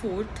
4th